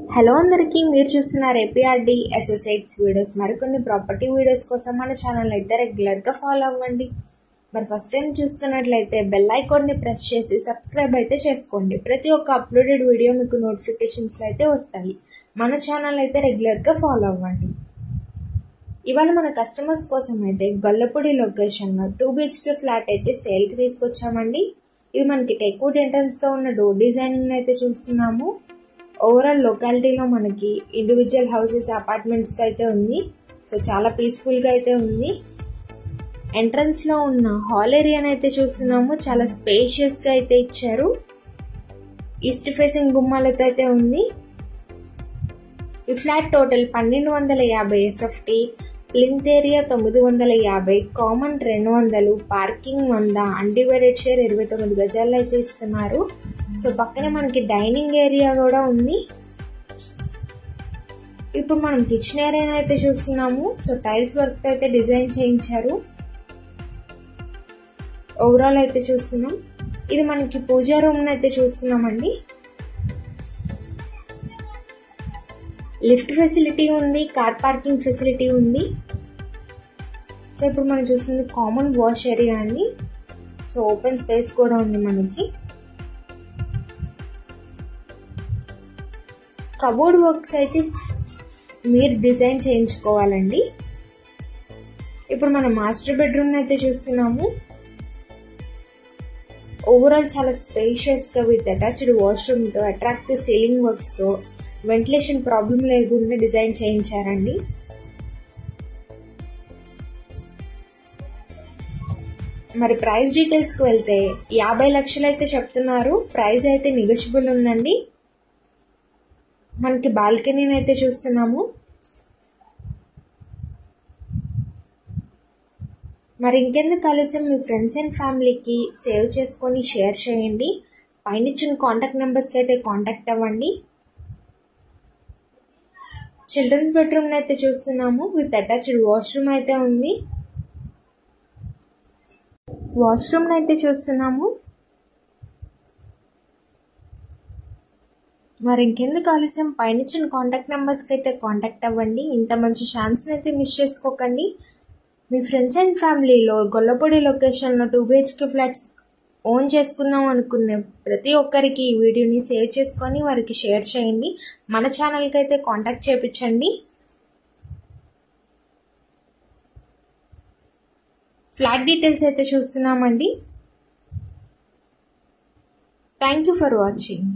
Hello అందరికీ, మీరు చూస్తున్నారు ఏపీఆర్డి అసోసియేట్స్ వీడియోస్. మరికొన్ని ప్రాపర్టీ వీడియోస్ కోసం మన ఛానల్ అయితే రెగ్యులర్గా ఫాలో అవ్వండి. మరి ఫస్ట్ టైం చూస్తున్నట్లయితే బెల్ ఐకాన్ని ప్రెస్ చేసి సబ్స్క్రైబ్ అయితే చేసుకోండి. ప్రతి ఒక్క అప్లోడెడ్ వీడియో మీకు నోటిఫికేషన్స్ అయితే వస్తాయి. మన ఛానల్ అయితే రెగ్యులర్గా ఫాలో అవ్వండి. ఇవాళ మన కస్టమర్స్ కోసం అయితే గొల్లపూడి లొకేషన్లో 2 BHK ఫ్లాట్ అయితే సేల్కి తీసుకొచ్చామండి. ఇది మనకి టెక్వుడ్ ఎంట్రన్స్తో ఉన్న డోర్ డిజైనింగ్ అయితే చూస్తున్నాము. ఓవరాల్ లొకాలిటీలో మనకి ఇండివిజువల్ హౌసెస్, అపార్ట్మెంట్స్ అయితే ఉంది. సో చాలా పీస్ఫుల్గా అయితే ఉంది. ఎంట్రన్స్లో ఉన్న హాల్ ఏరియాని అయితే చూస్తున్నాము. చాలా స్పేషియస్గా అయితే ఇచ్చారు. ఈస్ట్ ఫేసింగ్ గుమ్మాలతో అయితే ఉంది. ఈ flat total 1250 SFT, plinth area 950, common 200, parking 100, undivided share 29 గజాలు అయితే ఇస్తున్నారు. సో పక్కనే మనకి డైనింగ్ ఏరియా కూడా ఉంది. ఇప్పుడు మనం కిచెన్ ఏరియాని అయితే చూస్తున్నాము. సో టైల్స్ వర్క్ అయితే డిజైన్ చేయించారు. ఓవరాల్ అయితే చూస్తున్నాం. ఇది మనకి పూజా రూమ్ అయితే చూస్తున్నామండి. లిఫ్ట్ ఫెసిలిటీ ఉంది, కార్ పార్కింగ్ ఫెసిలిటీ ఉంది. సో ఇప్పుడు మనం చూస్తుంది కామన్ వాష్ ఏరియా అండి. సో ఓపెన్ స్పేస్ కూడా ఉంది మనకి. కబోర్డ్ వర్క్స్ అయితే మీరు డిజైన్ చేయించుకోవాలండి. ఇప్పుడు మనం మాస్టర్ బెడ్రూమ్ అయితే చూస్తున్నాము. ఓవరాల్ చాలా స్పేషియస్గా విత్ అటాచ్డ్ వాష్రూమ్తో, అట్రాక్టివ్ సీలింగ్ వర్క్స్తో, వెంటిలేషన్ ప్రాబ్లం లేకుండా డిజైన్ చేయించారండి. మరి ప్రైస్ డీటెయిల్స్కి వెళ్తే 50 లక్షలు అయితే చెప్తున్నారు. ప్రైస్ అయితే నెగోషియబుల్ ఉందండి. మనకి బాల్కనీని అయితే చూస్తున్నాము. మరి ఇంకెందుకు ఆలస్యం, మీ ఫ్రెండ్స్ అండ్ ఫ్యామిలీకి సేవ్ చేసుకొని షేర్ చేయండి. పైన ఇచ్చిన కాంటాక్ట్ నెంబర్స్కి అయితే కాంటాక్ట్ అవ్వండి. చిల్డ్రన్స్ బెడ్రూమ్ అయితే చూస్తున్నాము. విత్ అటాచ్డ్ వాష్రూమ్ అయితే ఉంది. వాష్రూమ్ అయితే చూస్తున్నాము. మరి ఇంకెందుకు ఆలస్యం, పైన ఇచ్చిన కాంటాక్ట్ నెంబర్స్కి అయితే కాంటాక్ట్ అవ్వండి. ఇంత మంచి ఛాన్స్ని అయితే మిస్ చేసుకోకండి. మీ ఫ్రెండ్స్ అండ్ ఫ్యామిలీలో గొల్లపూడి లొకేషన్లో 2 BHK ఫ్లాట్స్ ఓన్ చేసుకుందాం అనుకునే ప్రతి ఒక్కరికి ఈ వీడియోని సేవ్ చేసుకొని వారికి షేర్ చేయండి. మన ఛానల్కి అయితే కాంటాక్ట్ చేయించండి. ఫ్లాట్ డీటెయిల్స్ అయితే చూస్తున్నామండి. Thank you for watching.